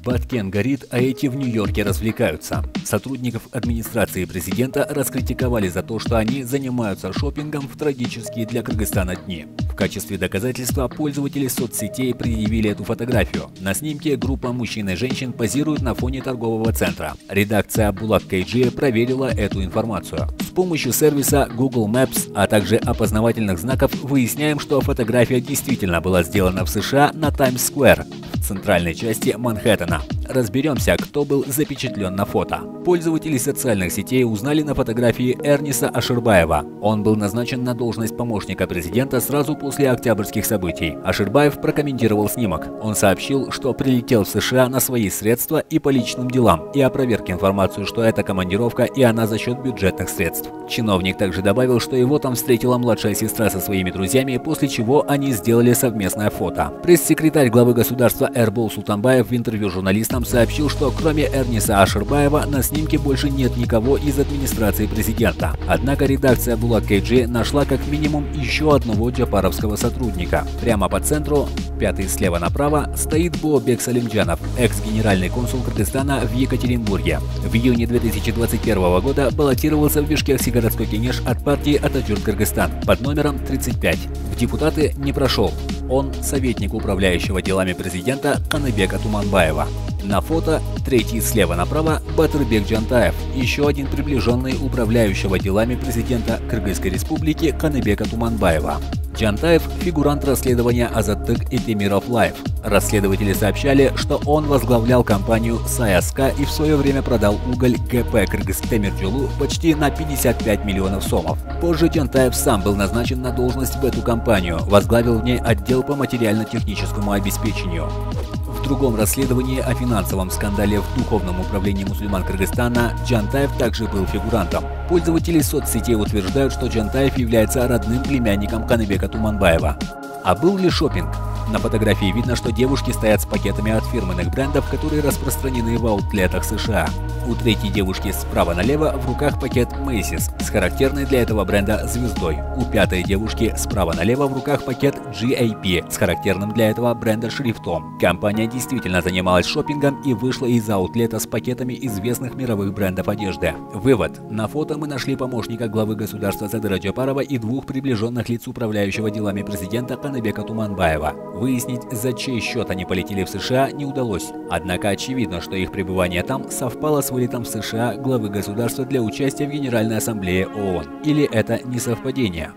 Баткен горит, а эти в Нью-Йорке развлекаются. Сотрудников администрации президента раскритиковали за то, что они занимаются шопингом в трагические для Кыргызстана дни. В качестве доказательства пользователи соцсетей предъявили эту фотографию. На снимке группа мужчин и женщин позируют на фоне торгового центра. Редакция Булак KG проверила эту информацию. С помощью сервиса Google Maps, а также опознавательных знаков выясняем, что фотография действительно была сделана в США на Таймс-сквер, в центральной части Манхэттена. Разберемся, кто был запечатлен на фото. Пользователи социальных сетей узнали на фотографии Эрниса Аширбаева. Он был назначен на должность помощника президента сразу после октябрьских событий. Аширбаев прокомментировал снимок. Он сообщил, что прилетел в США на свои средства и по личным делам, и опроверг информацию, что это командировка и она за счет бюджетных средств. Чиновник также добавил, что его там встретила младшая сестра со своими друзьями, после чего они сделали совместное фото. Пресс-секретарь главы государства Эрбол Султанбаев в интервью журналистам сообщил, что кроме Эрниса Аширбаева на снимке больше нет никого из администрации президента. Однако редакция Булак KG нашла как минимум еще одного джапаровского сотрудника. Прямо по центру, пятый слева направо, стоит Бообек Салимджанов, экс-генеральный консул Кыргызстана в Екатеринбурге. В июне 2021 года баллотировался в Бишкекский городской кенеш от партии Ататюрк Кыргызстан под номером 35. В депутаты не прошел. Он советник управляющего делами президента Каныбека Туманбаева. На фото третий слева направо Батырбек Джантаев, еще один приближенный управляющего делами президента Кыргызской республики Каныбека Туманбаева. Джантаев – фигурант расследования Азаттык и Темиров Лайф. Расследователи сообщали, что он возглавлял компанию САЯСКА и в свое время продал уголь ГП Кыргызтемиржолу почти на 55 миллионов сомов. Позже Джантаев сам был назначен на должность в эту компанию, возглавил в ней отдел по материально-техническому обеспечению. В другом расследовании о финансовом скандале в Духовном управлении мусульман Кыргызстана Джантаев также был фигурантом. Пользователи соцсетей утверждают, что Джантаев является родным племянником Каныбека Туманбаева. А был ли шопинг? На фотографии видно, что девушки стоят с пакетами от фирменных брендов, которые распространены в аутлетах США. У третьей девушки справа налево в руках пакет Macy's с характерной для этого бренда звездой. У пятой девушки справа налево в руках пакет GAP с характерным для этого бренда шрифтом. Компания действительно занималась шопингом и вышла из аутлета с пакетами известных мировых брендов одежды. Вывод. На фото мы нашли помощника главы государства Садыра Джапарова и двух приближенных лиц управляющего делами президента Каныбека Туманбаева. Выяснить, за чей счет они полетели в США, не удалось. Однако очевидно, что их пребывание там совпало с вылетом в США главы государства для участия в Генеральной ассамблее ООН. Или это не совпадение?